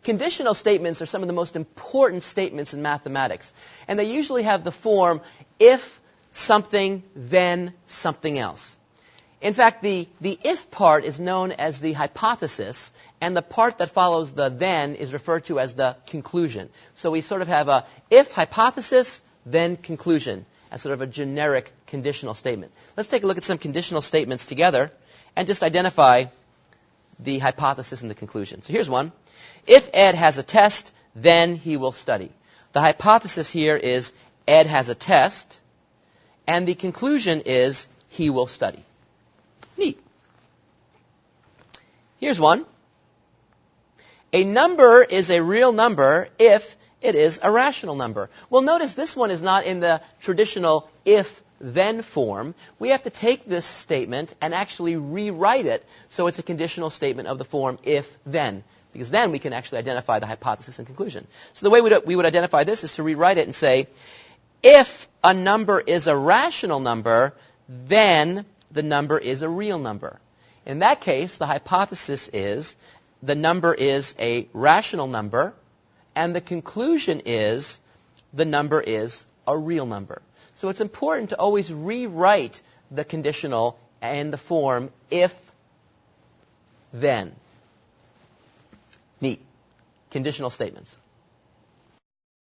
Conditional statements are some of the most important statements in mathematics. And they usually have the form if something, then something else. In fact, the if part is known as the hypothesis, and the part that follows the then is referred to as the conclusion. So we sort of have a if hypothesis, then conclusion, as sort of a generic conditional statement. Let's take a look at some conditional statements together and just identify the hypothesis and the conclusion. So here's one. If Ed has a test, then he will study. The hypothesis here is Ed has a test, and the conclusion is he will study. Neat. Here's one. A number is a real number if it is a rational number. Well, notice this one is not in the traditional if-then form. We have to take this statement and actually rewrite it so it's a conditional statement of the form if-then, because then we can actually identify the hypothesis and conclusion. So the way we would identify this is to rewrite it and say, if a number is a rational number, then the number is a real number. In that case, the hypothesis is the number is a rational number, and the conclusion is the number is a real number. So it's important to always rewrite the conditional in the form if, then. Neat. Conditional statements.